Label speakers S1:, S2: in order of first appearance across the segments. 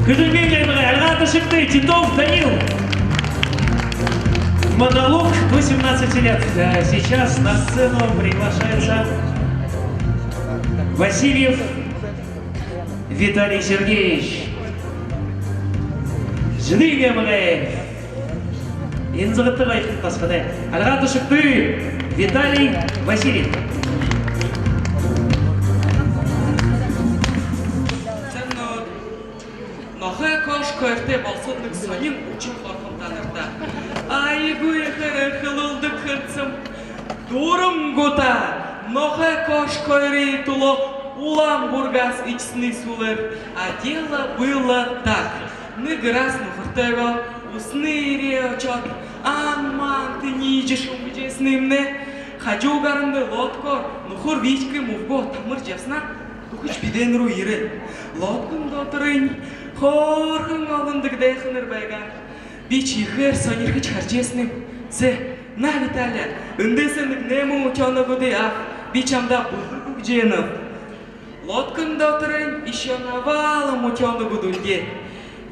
S1: Рада Шехты, Титов Данил. Монолог 18 лет. Сейчас на сцену приглашается Васильев Виталий Сергеевич. Ждыми мы. Инзагатывай, господа. Рада Шехты, Виталий Васильев.
S2: Körte balsodluk sonin uçun korkumdanırda. Ayıgı kırıldı kırtsım. Durum guta. Noha koş köri tulo. Улам Бургас ичсный сулер. А дело было так. Ныграс нухыртего. Усны речат. Анман ты не идешь умбежесным не. Хочу гарынды лодко. Нухыр вичкы мувго тамыр жевсна. Тухыч биден ру ире. Лодкын дотырын. Хорхын алдындыгдай хыныр байга. Бич ихер сонирхыч харжесным. Зе, на Виталия, үндесіндік нему ученыгуды ақ. Бичамда бұлдыргук женов. Лодкын дотырын еще навалым ученыгудунге.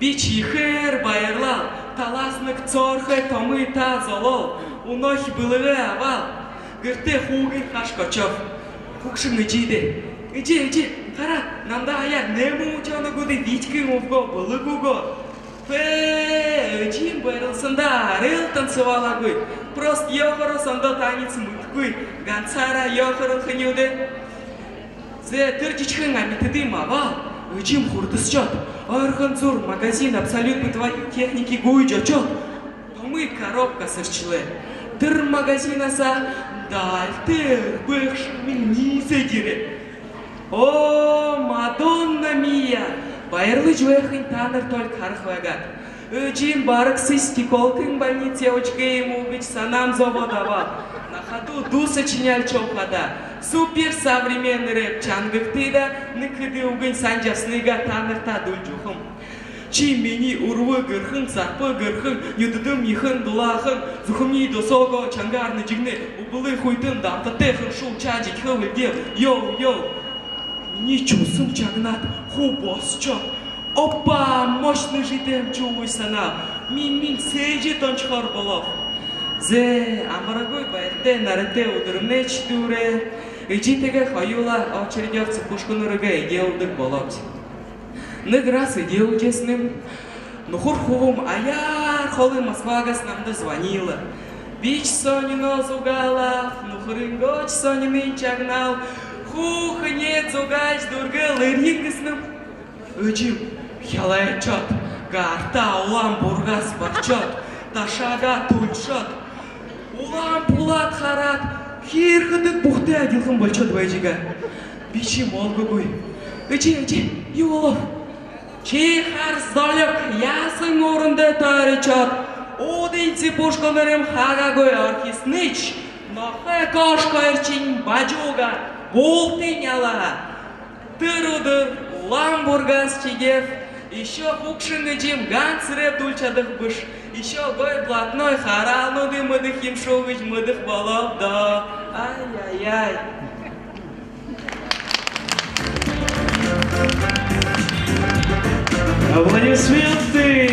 S2: Бич ихер байырлал. Таласнык цорхы томы та золол. Унохи былығы авал. Гырты хугын хашкочов. Хукшын ичиде. Иди, қара, намда аяр нему ученыгуды вички мувго, былыгуго. Ичим байрылсында арыл танцевалагуй. Просто йохоро санда танец муткуй. Ганцара йохоро хынюды. Зе тырчичхын амитыды мавал. Ичим хурдысчот. Архан зур магазин абсолютно твоей техники гуй жочот. Томы коробка сырчылы. Тыр магазинаса дальтыр бывшим низе дире. О, Мадонна мия! Байырлы жуэхын таныр только хархвагат. Үчим барыксы стеколкын больнице очкаем угыч санам заводава. На ходу ду сочиняль чолхада. Супер современный рэп чангыкты да ныкыды угын санжасныга таныр та дульжухым. Чи мени урвы гырхын, сарпы гырхын, юдыдым ихын, дулахын, зухымни досого чангарны жигны, убылы хуйтын дамтатехын шул чаджик хывылдел, йоу-йоу. Ничего сум чагнат, хубосчо. Опа, мощный житем чувой сана. Мин сейджи тончхар болов. Зе, амарагой байрте нарете удырымне чтуре. Ичитеге хаюла очередевцы пушкунырыга идеудык боловцы. Ныграс идеудесным. Нухур хувум аяр холы Москвагас намда звонила. Бич сонино зугалав, нухурынгоч сонины чагнал. Хухне цугач дургыл иргисным. Үчим, хялай чот, гарта улам Бургас бакчот, ташага тульчот. Улам пулат харат, хирхыдык бухты адилхым болчот байжига. Бичим олгугуй. Үчи, юлов. Чихар золек, ясын орынды таричот. Одинцы пушканырым хагагой архиснич. Нохэ кошко ирчин баджуга. Болтыняла. Тырудыр, Ламбургас чигев. Еще хукшынгыджим ганц рэп дульчадых быш. Еще гой блатной харалнуды мыдых имшовыч мыдых болов да. Ай-яй-яй.
S1: Аплодисменты!